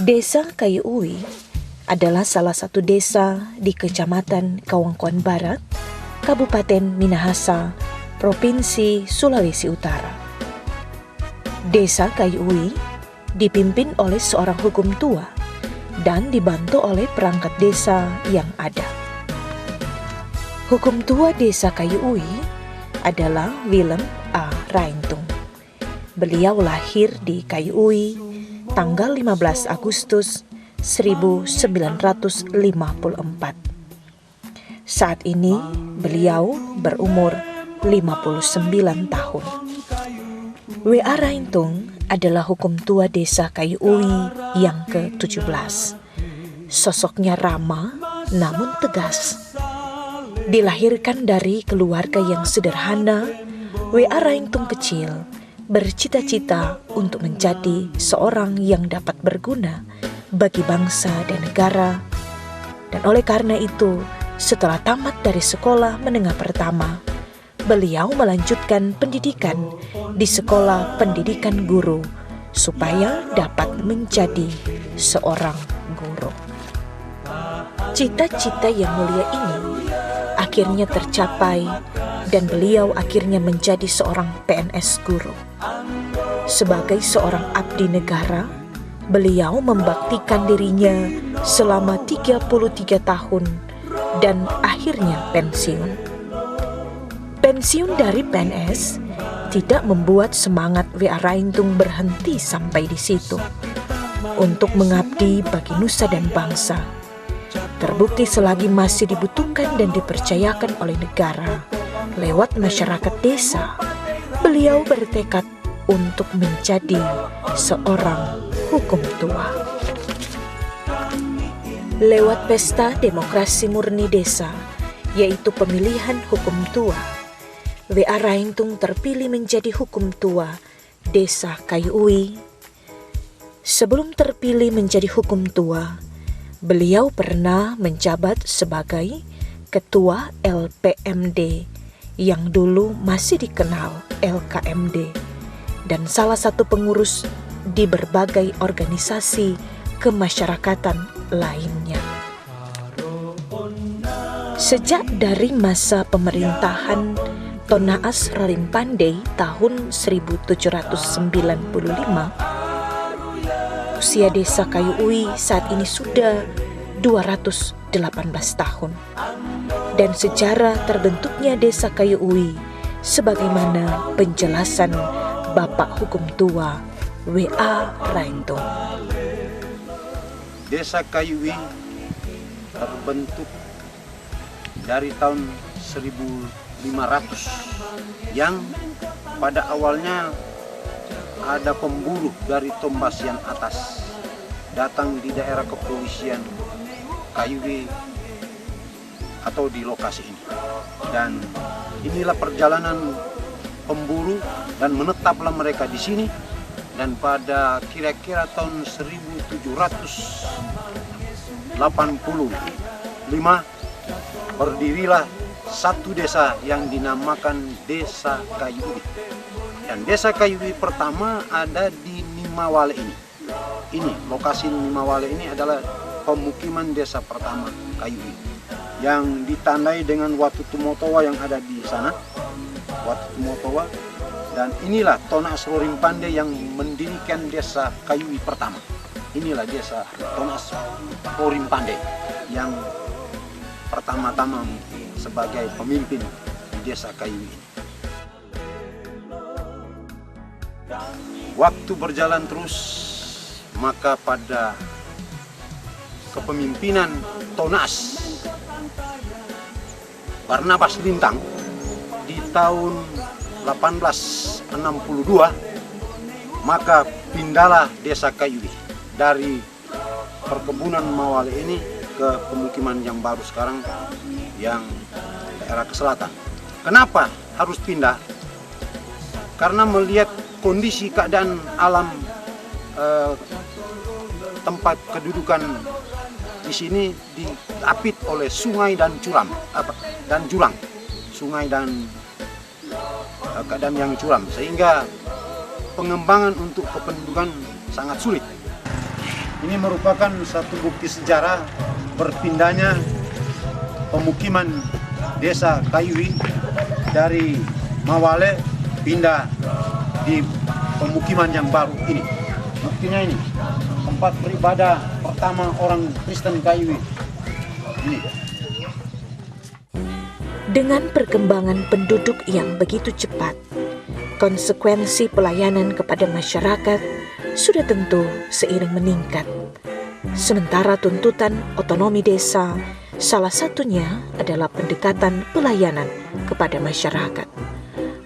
Desa Kayu Uwi adalah salah satu desa di Kecamatan Kawangkoan Barat, Kabupaten Minahasa, Provinsi Sulawesi Utara. Desa Kayu Uwi dipimpin oleh seorang hukum tua dan dibantu oleh perangkat desa yang ada. Hukum tua Desa Kayu Uwi adalah Willem A. Raintung. Beliau lahir di Kayu Uwi tanggal 15 Agustus 1954. Saat ini beliau berumur 59 tahun. W.A. Raintung adalah hukum tua Desa Kayu Uwi yang ke-17. Sosoknya ramah namun tegas. Dilahirkan dari keluarga yang sederhana, W.A. Raintung kecil bercita-cita untuk menjadi seorang yang dapat berguna bagi bangsa dan negara. Dan oleh karena itu, setelah tamat dari sekolah menengah pertama, beliau melanjutkan pendidikan di Sekolah Pendidikan Guru supaya dapat menjadi seorang guru. Cita-cita yang mulia ini akhirnya tercapai dan beliau akhirnya menjadi seorang PNS guru. Sebagai seorang abdi negara, beliau membaktikan dirinya selama 33 tahun dan akhirnya pensiun. Pensiun dari PNS tidak membuat semangat W.A. Raintung berhenti sampai di situ untuk mengabdi bagi nusa dan bangsa. Terbukti selagi masih dibutuhkan dan dipercayakan oleh negara lewat masyarakat desa, beliau bertekad untuk menjadi seorang hukum tua. Lewat pesta demokrasi murni desa, yaitu pemilihan hukum tua, W.A. Raintung terpilih menjadi hukum tua Desa Kayu Uwi. Sebelum terpilih menjadi hukum tua, beliau pernah menjabat sebagai Ketua LPMD yang dulu masih dikenal LKMD dan salah satu pengurus di berbagai organisasi kemasyarakatan lainnya. Sejak dari masa pemerintahan Tonaas Rarimpandey tahun 1795, usia Desa Kayu Uwi saat ini sudah 218 tahun. Dan sejarah terbentuknya Desa Kayu Uwi sebagaimana penjelasan Bapak Hukum Tua W.A. Raintung. Desa Kayu Uwi terbentuk dari tahun 1500 yang pada awalnya ada pemburu dari Tombasian Atas datang di daerah kepolisian Kayu Uwi atau di lokasi ini, dan inilah perjalanan pemburu dan menetaplah mereka di sini. Dan pada kira-kira tahun 1785 berdirilah satu desa yang dinamakan Desa Kayu Uwi. Dan Desa Kayu Uwi pertama ada di Nimawale ini. Lokasi Nimawale ini adalah pemukiman desa pertama Kayu Uwi yang ditandai dengan Watu Tumotowa yang ada di sana, Watu Tumotowa. Dan inilah Tonaas Rarimpandey yang mendirikan Desa Kayu Uwi pertama. Inilah Desa Tonaas Rarimpandey yang pertama-tama sebagai pemimpin di Desa Kayu Uwi. Waktu berjalan terus, maka pada kepemimpinan Tonaas Barnabas Lintang di tahun 1862, maka pindahlah Desa Kayu Uwi dari perkebunan Mawale ini ke pemukiman yang baru sekarang yang daerah ke selatan. Kenapa harus pindah? Karena melihat kondisi keadaan alam tempat kedudukan di sini diapit oleh sungai dan jurang, sungai dan keadaan yang curam, sehingga pengembangan untuk kependudukan sangat sulit. Ini merupakan satu bukti sejarah berpindahnya pemukiman desa Kayui dari Mawale pindah di pemukiman yang baru ini. Buktinya ini, tempat beribadah pertama orang Kristen Kayui. Ini. Dengan perkembangan penduduk yang begitu cepat, konsekuensi pelayanan kepada masyarakat sudah tentu seiring meningkat. Sementara tuntutan otonomi desa, salah satunya adalah pendekatan pelayanan kepada masyarakat.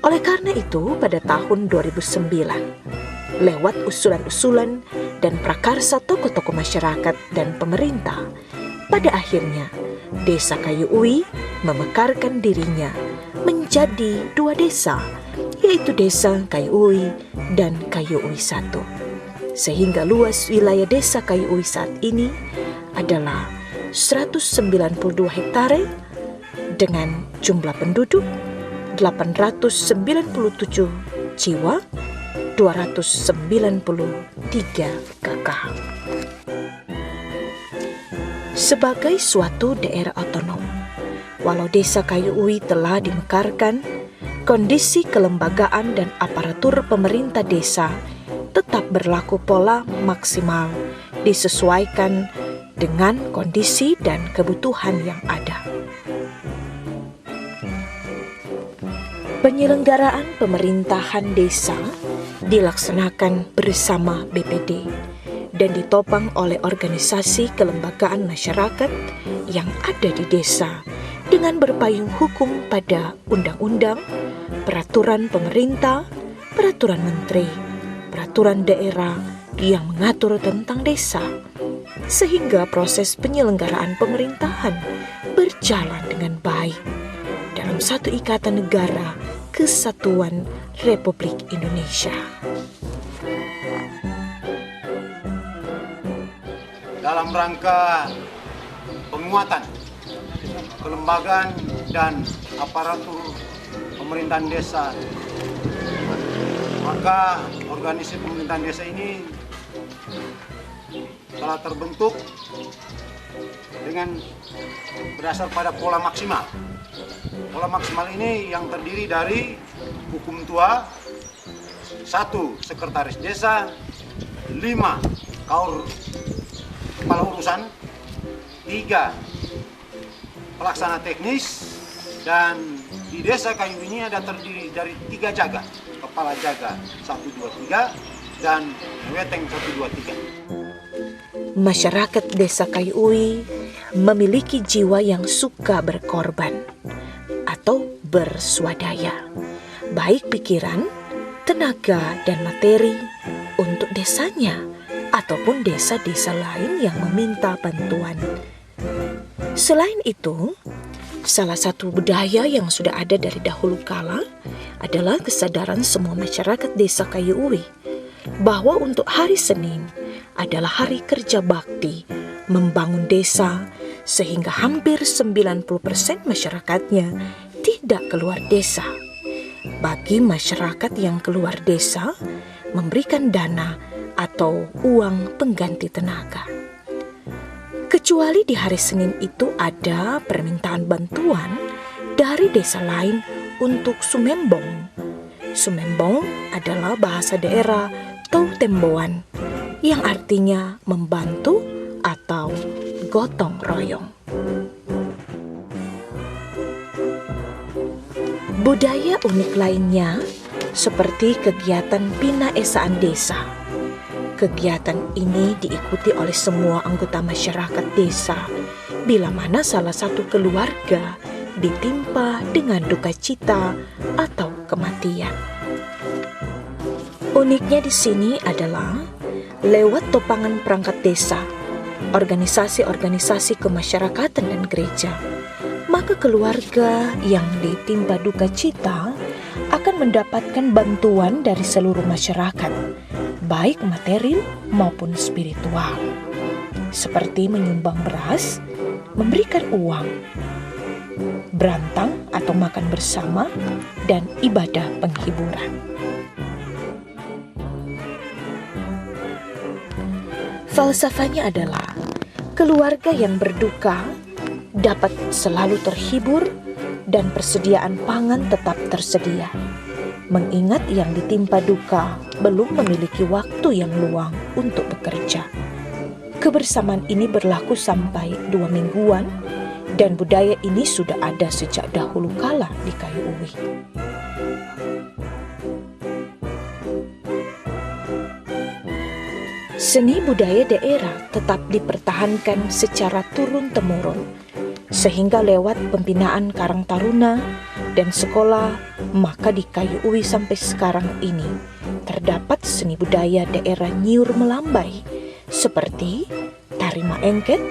Oleh karena itu, pada tahun 2009, lewat usulan-usulan dan prakarsa tokoh-tokoh masyarakat dan pemerintah, pada akhirnya Desa Kayu Ui memekarkan dirinya menjadi 2 desa, yaitu Desa Kayu Ui dan Kayu Ui 1. Sehingga luas wilayah Desa Kayu Ui saat ini adalah 192 hektare dengan jumlah penduduk 897 jiwa, 293 kakak. Sebagai suatu daerah otonom, walau Desa Kayu Ui telah dimekarkan, kondisi kelembagaan dan aparatur pemerintah desa tetap berlaku pola maksimal, disesuaikan dengan kondisi dan kebutuhan yang ada. Penyelenggaraan pemerintahan desa dilaksanakan bersama BPD dan ditopang oleh organisasi kelembagaan masyarakat yang ada di desa dengan berpayung hukum pada undang-undang, peraturan pemerintah, peraturan menteri, peraturan daerah yang mengatur tentang desa, sehingga proses penyelenggaraan pemerintahan berjalan dengan baik dalam satu ikatan negara kesatuan Republik Indonesia. Dalam rangka penguatan kelembagaan dan aparatur pemerintahan desa, maka organisasi pemerintahan desa ini telah terbentuk dengan berdasar pada pola maksimal. Pola maksimal ini yang terdiri dari hukum tua, 1 sekretaris desa, 5 kaur kepala urusan, 3 pelaksana teknis, dan di Desa Kayu ini ada terdiri dari 3 jaga. Kepala jaga 1, 2, 3 dan weteng 1, 2, 3. Masyarakat Desa Kayu Ui memiliki jiwa yang suka berkorban atau berswadaya, baik pikiran, tenaga, dan materi untuk desanya ataupun desa-desa lain yang meminta bantuan. Selain itu, salah satu budaya yang sudah ada dari dahulu kala adalah kesadaran semua masyarakat Desa Kayu Ui bahwa untuk hari Senin adalah hari kerja bakti membangun desa, sehingga hampir 90% masyarakatnya tidak keluar desa. Bagi masyarakat yang keluar desa, memberikan dana atau uang pengganti tenaga. Kecuali di hari Senin itu ada permintaan bantuan dari desa lain untuk sumembong. Sumembong adalah bahasa daerah Tau-Temboan yang artinya membantu atau gotong royong. Budaya unik lainnya seperti kegiatan Bina Esaan Desa. Kegiatan ini diikuti oleh semua anggota masyarakat desa bila mana salah satu keluarga ditimpa dengan duka cita atau kematian. Uniknya di sini adalah lewat topangan perangkat desa, organisasi-organisasi kemasyarakatan dan gereja, maka keluarga yang ditimpa duka cita akan mendapatkan bantuan dari seluruh masyarakat, baik material maupun spiritual, seperti menyumbang beras, memberikan uang, berantang atau makan bersama, dan ibadah penghiburan. Falsafahnya adalah keluarga yang berduka dapat selalu terhibur dan persediaan pangan tetap tersedia. Mengingat yang ditimpa duka belum memiliki waktu yang luang untuk bekerja. Kebersamaan ini berlaku sampai 2 mingguan dan budaya ini sudah ada sejak dahulu kala di Kayu Uwi. Seni budaya daerah tetap dipertahankan secara turun-temurun, sehingga lewat pembinaan Karang Taruna dan sekolah, maka di Kayu Uwi sampai sekarang ini terdapat seni budaya daerah Nyiur Melambai seperti tari maengket,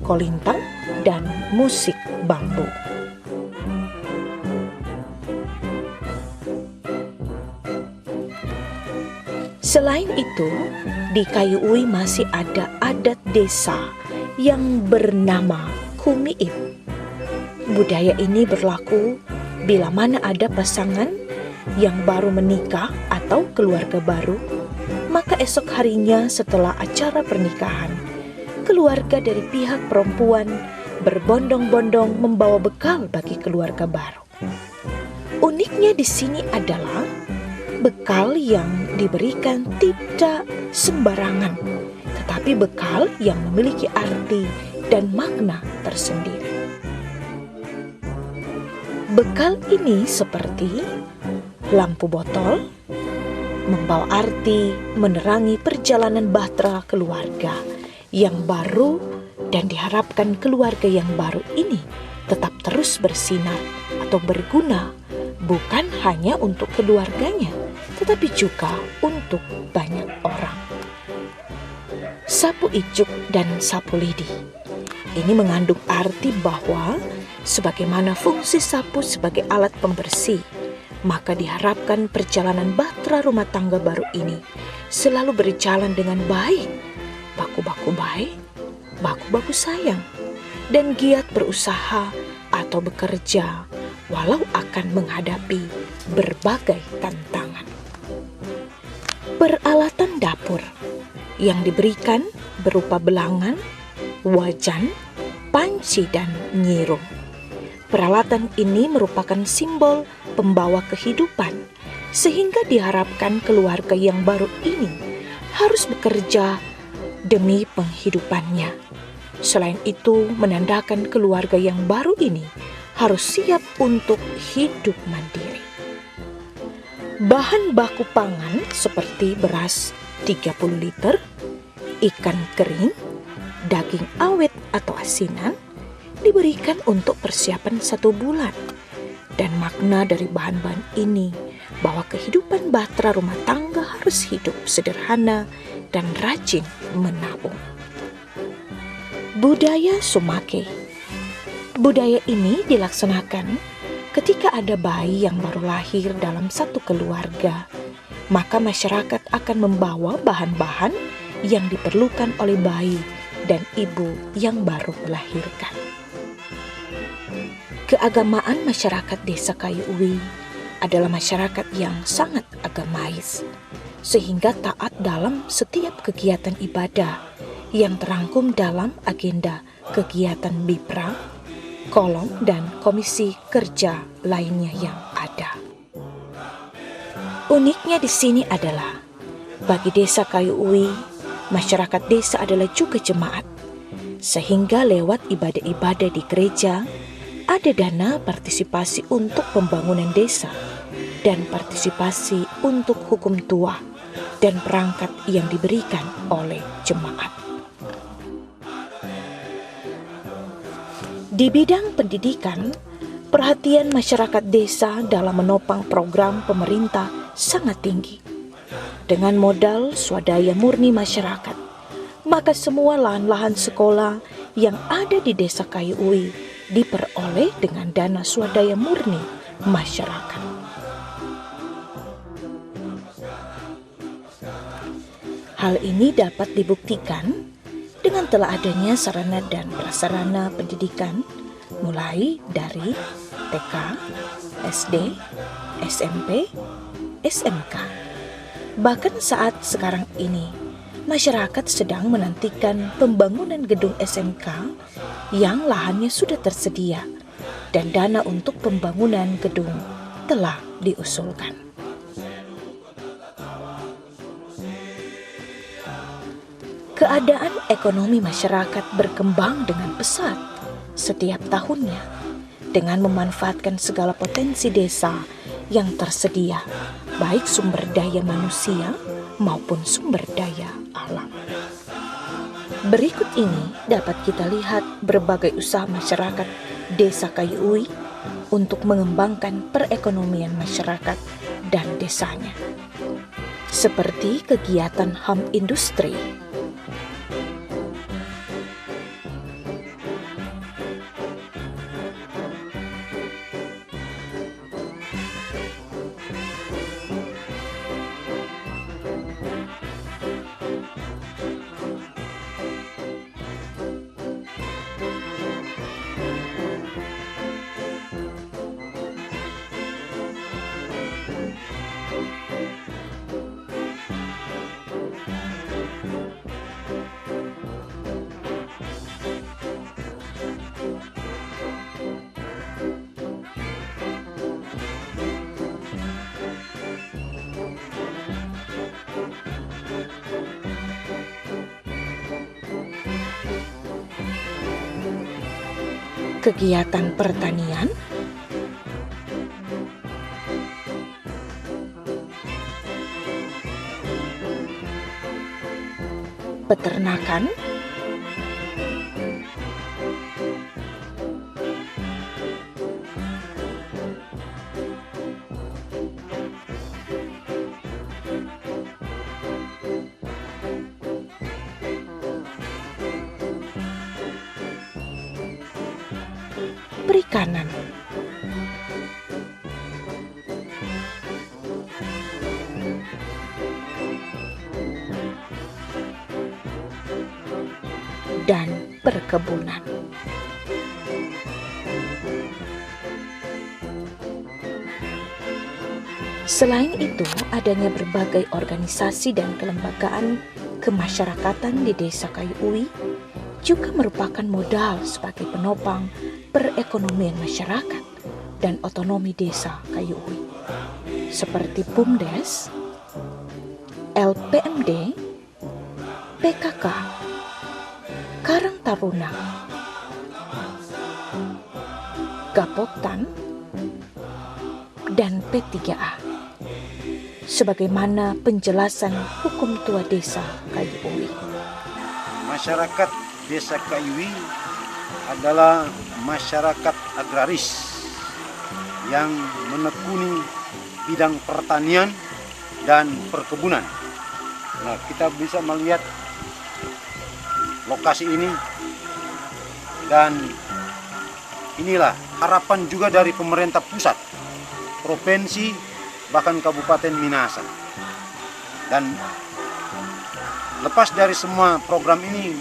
kolintang, dan musik bambu. Selain itu, di Kayu Uwi masih ada adat desa yang bernama Kumiib. Budaya ini berlaku bila mana ada pasangan yang baru menikah atau keluarga baru, maka esok harinya setelah acara pernikahan, keluarga dari pihak perempuan berbondong-bondong membawa bekal bagi keluarga baru. Uniknya di sini adalah bekal yang diberikan tidak sembarangan, tetapi bekal yang memiliki arti dan makna tersendiri. Bekal ini seperti lampu botol, membawa arti menerangi perjalanan bahtera keluarga yang baru dan diharapkan keluarga yang baru ini tetap terus bersinar atau berguna bukan hanya untuk keluarganya, tetapi juga untuk banyak orang. Sapu ijuk dan sapu lidi. Ini mengandung arti bahwa sebagaimana fungsi sapu sebagai alat pembersih, maka diharapkan perjalanan bahtera rumah tangga baru ini selalu berjalan dengan baik, baku-baku baik, baku-baku sayang, dan giat berusaha atau bekerja walau akan menghadapi berbagai tantangan. Peralatan dapur yang diberikan berupa belangan, wajan, panci, dan nyirung. Peralatan ini merupakan simbol pembawa kehidupan, sehingga diharapkan keluarga yang baru ini harus bekerja demi penghidupannya. Selain itu, menandakan keluarga yang baru ini harus siap untuk hidup mandiri. Bahan baku pangan seperti beras 30 liter, ikan kering, daging awet atau asinan diberikan untuk persiapan 1 bulan. Dan makna dari bahan-bahan ini bahwa kehidupan bahtera rumah tangga harus hidup sederhana dan rajin menabung. Budaya Sumake. Budaya ini dilaksanakan ketika ada bayi yang baru lahir dalam satu keluarga, maka masyarakat akan membawa bahan-bahan yang diperlukan oleh bayi dan ibu yang baru melahirkan. Keagamaan masyarakat Desa Kayu Uwi adalah masyarakat yang sangat agamais, sehingga taat dalam setiap kegiatan ibadah yang terangkum dalam agenda kegiatan BIPRA, kolom, dan komisi kerja lainnya yang ada. Uniknya di sini adalah bagi Desa Kayu Uwi, masyarakat desa adalah juga jemaat, sehingga lewat ibadah-ibadah di gereja ada dana partisipasi untuk pembangunan desa dan partisipasi untuk hukum tua dan perangkat yang diberikan oleh jemaat. Di bidang pendidikan, perhatian masyarakat desa dalam menopang program pemerintah sangat tinggi. Dengan modal swadaya murni masyarakat, maka semua lahan-lahan sekolah yang ada di Desa Kayu Uwi diperoleh dengan dana swadaya murni masyarakat. Hal ini dapat dibuktikan dengan telah adanya sarana dan prasarana pendidikan mulai dari TK, SD, SMP, SMK. Bahkan saat sekarang ini masyarakat sedang menantikan pembangunan gedung SMK yang lahannya sudah tersedia dan dana untuk pembangunan gedung telah diusulkan. Keadaan ekonomi masyarakat berkembang dengan pesat setiap tahunnya dengan memanfaatkan segala potensi desa yang tersedia, baik sumber daya manusia maupun sumber daya alam. Berikut ini dapat kita lihat berbagai usaha masyarakat Desa Kayu Uwi untuk mengembangkan perekonomian masyarakat dan desanya. Seperti kegiatan HAM industri, kegiatan pertanian, peternakan, perikanan, dan perkebunan. Selain itu, adanya berbagai organisasi dan kelembagaan kemasyarakatan di Desa Kayu Uwi juga merupakan modal sebagai penopang perekonomian masyarakat dan otonomi Desa Kayu Uwi, seperti BUMDes, LPMD, PKK, Karang Taruna, Gapoktan, dan P3A. Sebagaimana penjelasan Hukum Tua Desa Kayu Uwi. Masyarakat Desa Kayu Uwi adalah masyarakat agraris yang menekuni bidang pertanian dan perkebunan. Nah, kita bisa melihat lokasi ini, dan inilah harapan juga dari pemerintah pusat, provinsi, bahkan Kabupaten Minahasa. Dan lepas dari semua program ini,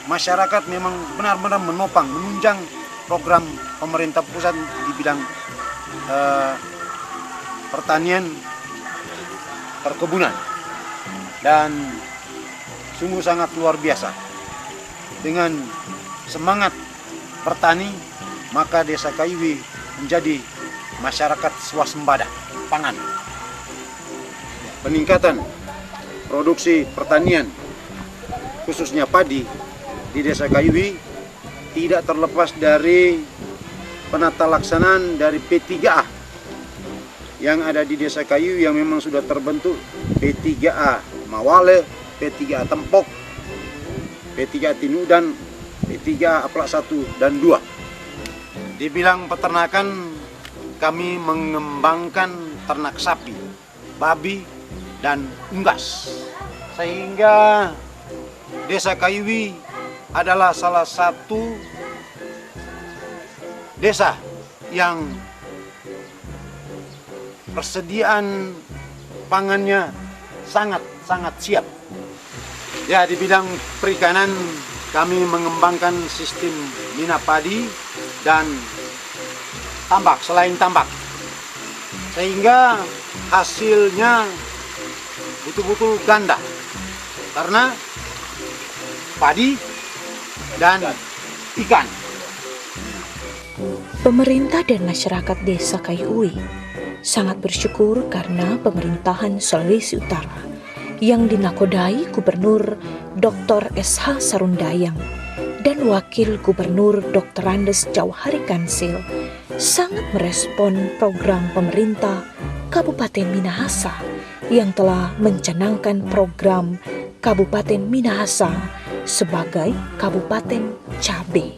masyarakat memang benar-benar menopang, menunjang program pemerintah pusat di bidang pertanian, perkebunan. Dan sungguh sangat luar biasa. Dengan semangat bertani, maka Desa Kayu Uwi menjadi masyarakat swasembada pangan. Peningkatan produksi pertanian, khususnya padi, di Desa Kayu Uwi tidak terlepas dari penata laksanaan dari P3A yang ada di Desa Kayu yang memang sudah terbentuk, P3A Mawale, P3A Tempok, P3A Tinudan, P3A Aplak 1 dan 2. Di bidang peternakan, kami mengembangkan ternak sapi, babi, dan unggas. Sehingga Desa Kayu Uwi adalah salah satu desa yang persediaan pangannya sangat siap. Ya, di bidang perikanan kami mengembangkan sistem mina padi dan tambak, selain tambak, sehingga hasilnya betul-betul ganda. karena padi dan ikan. Pemerintah dan masyarakat desa Kayu Uwi sangat bersyukur karena pemerintahan Sulawesi Utara yang dinakodai Gubernur Dr. S.H. Sarundayang dan Wakil Gubernur Dr. Andes Jauhari Kansil sangat merespon program pemerintah Kabupaten Minahasa yang telah mencanangkan program Kabupaten Minahasa sebagai Kabupaten Cabe.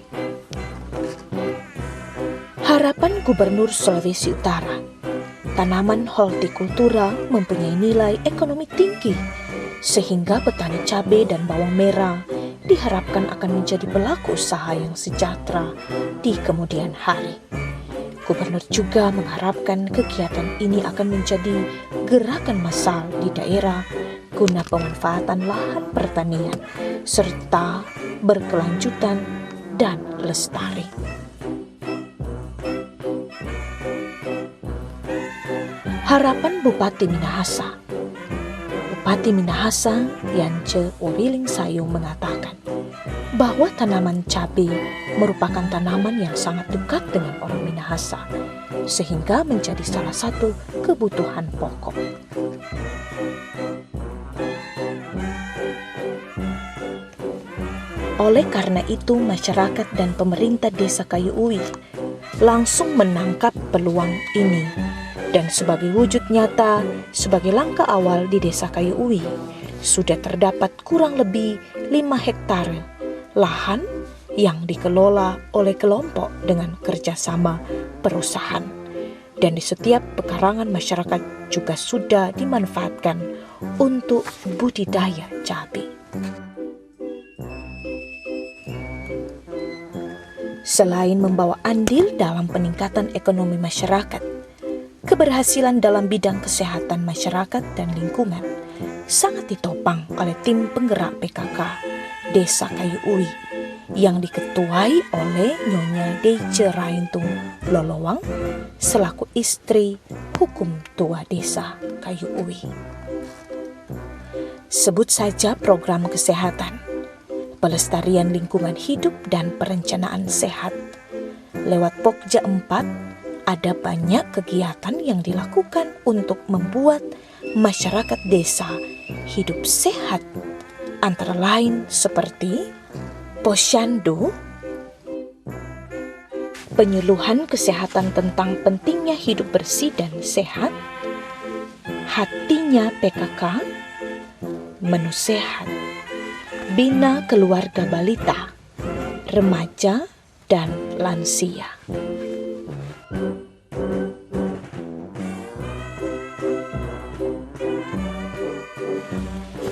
Harapan Gubernur Sulawesi Utara, tanaman hortikultura mempunyai nilai ekonomi tinggi, sehingga petani cabai dan bawang merah diharapkan akan menjadi pelaku usaha yang sejahtera di kemudian hari. Gubernur juga mengharapkan kegiatan ini akan menjadi gerakan massal di daerah guna pemanfaatan lahan pertanian serta berkelanjutan dan lestari. Harapan Bupati Minahasa. Bupati Minahasa Yance Wawiling Sayung mengatakan bahwa tanaman cabai merupakan tanaman yang sangat dekat dengan orang Minahasa, sehingga menjadi salah satu kebutuhan pokok. Oleh karena itu, masyarakat dan pemerintah Desa Kayu Uwi langsung menangkap peluang ini. Dan sebagai wujud nyata, sebagai langkah awal di Desa Kayu Uwi, sudah terdapat kurang lebih 5 hektare lahan yang dikelola oleh kelompok dengan kerjasama perusahaan. Dan di setiap pekarangan masyarakat juga sudah dimanfaatkan untuk budidaya cabai. Selain membawa andil dalam peningkatan ekonomi masyarakat, keberhasilan dalam bidang kesehatan masyarakat dan lingkungan sangat ditopang oleh tim penggerak PKK Desa Kayu Uwi yang diketuai oleh Nyonya Deice Raintung Lolowang selaku istri hukum tua Desa Kayu Uwi. Sebut saja program kesehatan, pelestarian lingkungan hidup dan perencanaan sehat. Lewat Pokja 4 ada banyak kegiatan yang dilakukan untuk membuat masyarakat desa hidup sehat, antara lain seperti Posyandu, penyuluhan kesehatan tentang pentingnya hidup bersih dan sehat, Hatinya PKK, Menu Sehat, Bina Keluarga Balita, Remaja, dan Lansia.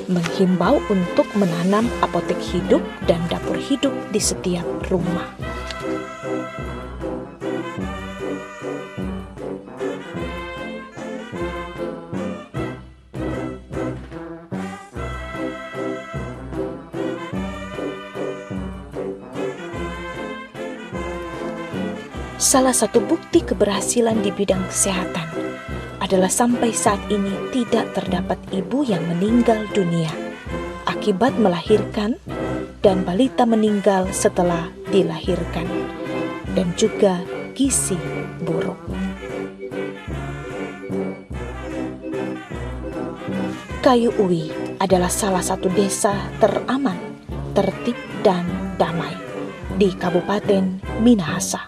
Menghimbau untuk menanam apotek hidup dan dapur hidup di setiap rumah. Salah satu bukti keberhasilan di bidang kesehatan adalah sampai saat ini tidak terdapat ibu yang meninggal dunia akibat melahirkan dan balita meninggal setelah dilahirkan, dan juga gizi buruk. Kayu Uwi adalah salah satu desa teraman, tertib, dan damai di Kabupaten Minahasa.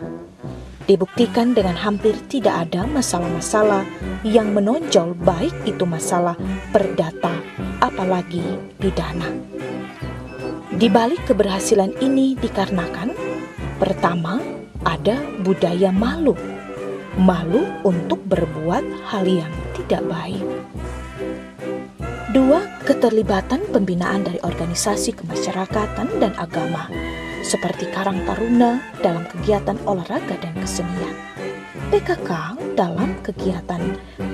Dibuktikan dengan hampir tidak ada masalah-masalah yang menonjol, baik itu masalah perdata apalagi pidana. Di balik keberhasilan ini dikarenakan pertama, ada budaya malu untuk berbuat hal yang tidak baik. Dua, keterlibatan pembinaan dari organisasi kemasyarakatan dan agama seperti Karang Taruna dalam kegiatan olahraga dan kesenian, PKK dalam kegiatan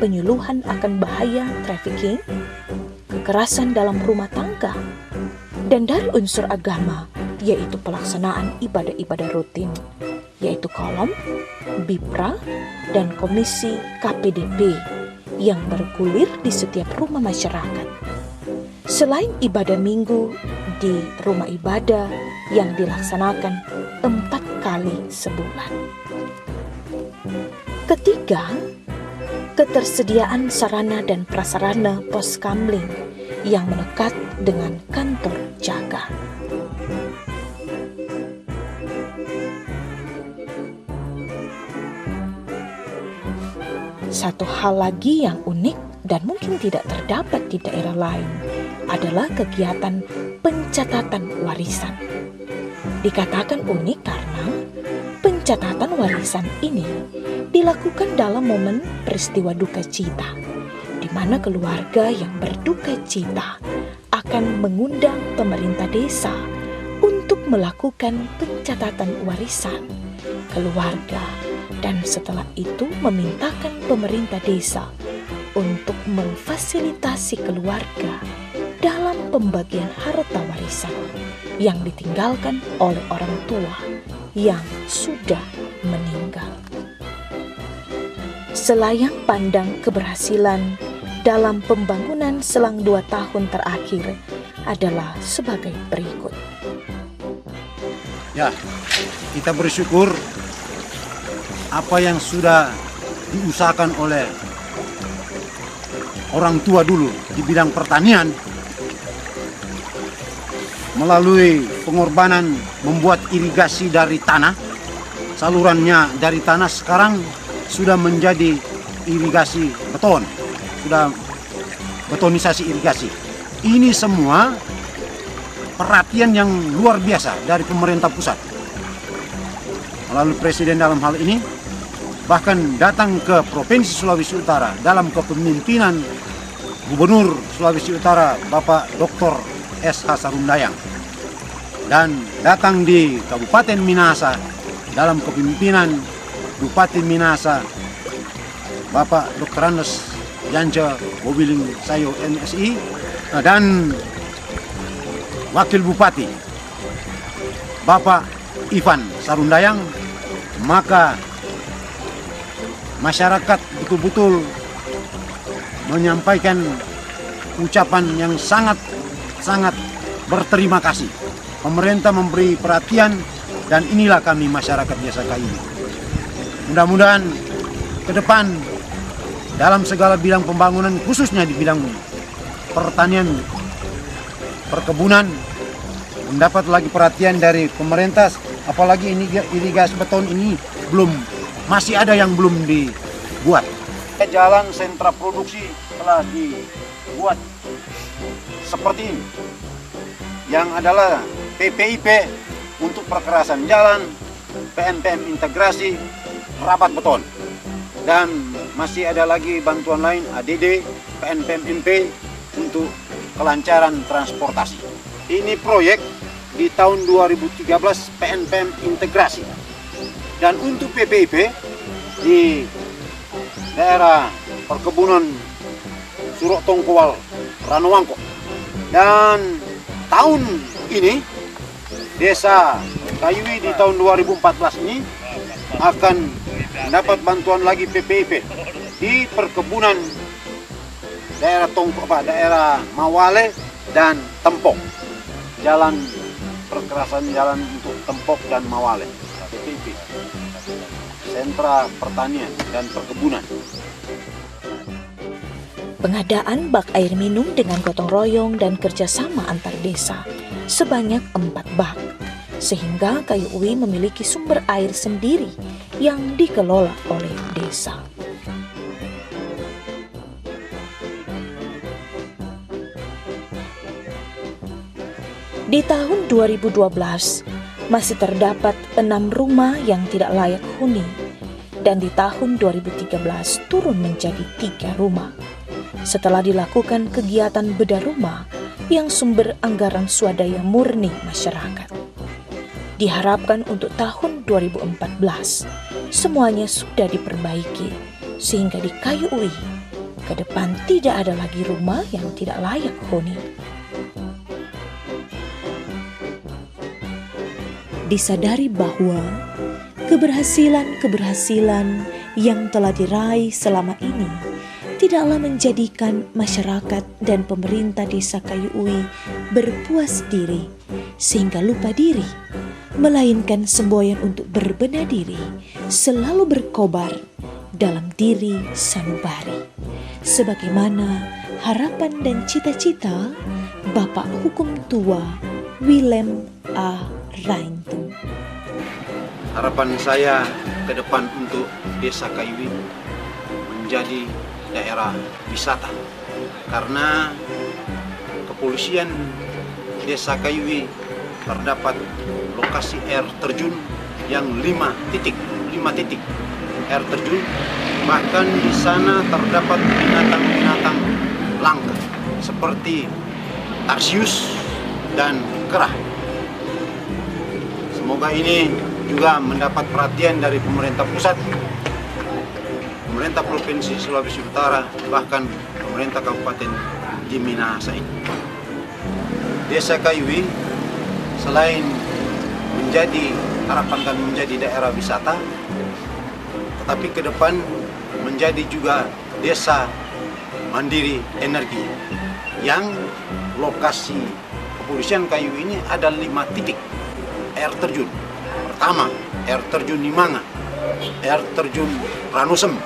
penyuluhan akan bahaya trafficking, kekerasan dalam rumah tangga, dan dari unsur agama yaitu pelaksanaan ibadah-ibadah rutin, yaitu Kolom, Bipra, dan Komisi KPDP yang bergulir di setiap rumah masyarakat. Selain ibadah minggu di rumah ibadah yang dilaksanakan 4 kali sebulan. Ketiga, ketersediaan sarana dan prasarana pos kamling yang melekat dengan kantor jaga. Satu hal lagi yang unik dan mungkin tidak terdapat di daerah lain adalah kegiatan pencatatan warisan. Dikatakan unik karena pencatatan warisan ini dilakukan dalam momen peristiwa duka cita, di mana keluarga yang berduka cita akan mengundang pemerintah desa untuk melakukan pencatatan warisan keluarga, dan setelah itu memintakan pemerintah desa untuk memfasilitasi keluarga dalam pembagian harta warisan yang ditinggalkan oleh orang tua yang sudah meninggal. Selayang pandang keberhasilan dalam pembangunan selang 2 tahun terakhir adalah sebagai berikut. Ya, kita bersyukur apa yang sudah diusahakan oleh orang tua dulu di bidang pertanian melalui pengorbanan membuat irigasi dari tanah, salurannya dari tanah sekarang sudah menjadi irigasi beton, sudah betonisasi irigasi. Ini semua perhatian yang luar biasa dari pemerintah pusat melalui presiden dalam hal ini, bahkan datang ke Provinsi Sulawesi Utara dalam kepemimpinan Gubernur Sulawesi Utara Bapak Dr. S.H. Sarundayang, dan datang di Kabupaten Minahasa dalam kepemimpinan Bupati Minahasa Bapak Dr. Andes Yanja Bobiling Sayo MSI, dan Wakil Bupati Bapak Ivan Sarundayang. Maka masyarakat betul-betul menyampaikan ucapan yang sangat berterima kasih. Pemerintah memberi perhatian, dan inilah kami masyarakat Desa Kayuwi. Mudah-mudahan ke depan dalam segala bidang pembangunan, khususnya di bidang pertanian, perkebunan, mendapat lagi perhatian dari pemerintah. Apalagi ini irigasi beton ini masih ada yang belum dibuat. Jalan sentra produksi telah dibuat seperti ini, yang adalah PPIP untuk perkerasan jalan, PNPM integrasi, rabat beton, dan masih ada lagi bantuan lain ADD, PNPM MP untuk kelancaran transportasi. Ini proyek di tahun 2013 PNPM integrasi, dan untuk PPIP di daerah perkebunan Surok Tongkowal Ranowangko. Dan tahun ini Desa Kayuwi di tahun 2014 ini akan mendapat bantuan lagi PPIP di perkebunan daerah daerah Mawale dan Tempok, jalan perkerasan jalan untuk Tempok dan Mawale, PPIP, sentra pertanian dan perkebunan. Pengadaan bak air minum dengan gotong royong dan kerjasama antar desa sebanyak 4 bak, sehingga Kayuwi memiliki sumber air sendiri yang dikelola oleh desa. Di tahun 2012 masih terdapat 6 rumah yang tidak layak huni, dan di tahun 2013 turun menjadi 3 rumah. Setelah dilakukan kegiatan bedah rumah yang sumber anggaran swadaya murni masyarakat. Diharapkan untuk tahun 2014 semuanya sudah diperbaiki, sehingga di Kayuwi ke depan tidak ada lagi rumah yang tidak layak huni. Disadari bahwa keberhasilan-keberhasilan yang telah diraih selama ini tidaklah menjadikan masyarakat dan pemerintah desa Kayu Ui berpuas diri sehingga lupa diri, melainkan semboyan untuk berbenah diri selalu berkobar dalam diri sanubari, sebagaimana harapan dan cita-cita Bapak Hukum Tua Willem A. Raintu. Harapan saya ke depan untuk Desa Kayu Ui menjadi daerah wisata, karena kepolisian Desa Kayu Ui terdapat lokasi air terjun yang 5 titik air terjun, bahkan di sana terdapat binatang-binatang langka seperti tarsius dan kerah. Semoga ini juga mendapat perhatian dari pemerintah pusat, pemerintah Provinsi Sulawesi Utara, bahkan pemerintah Kabupaten di Minahasa ini. Desa Kayu Ui selain harapan kami menjadi daerah wisata, tetapi ke depan menjadi juga desa mandiri energi, yang lokasi kepolisian Kayu Ui ini ada 5 titik air terjun. Pertama, air terjun Nimanga, air terjun Ranusem,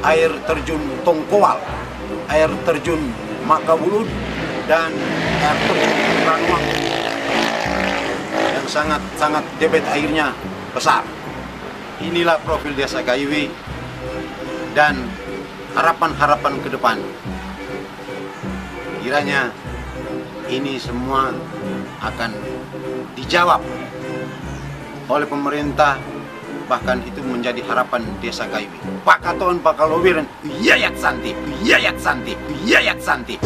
air terjun Tongkowal, air terjun Makabulud, dan air terjun Ranuang yang sangat debit airnya besar. Inilah profil Desa Kayu Ui dan harapan-harapan ke depan. Kiranya ini semua akan dijawab oleh pemerintah, bahkan itu menjadi harapan Desa Kayu Ui. Pakatoan pakalowiran, yayat santi, yayat santi, yayat santi.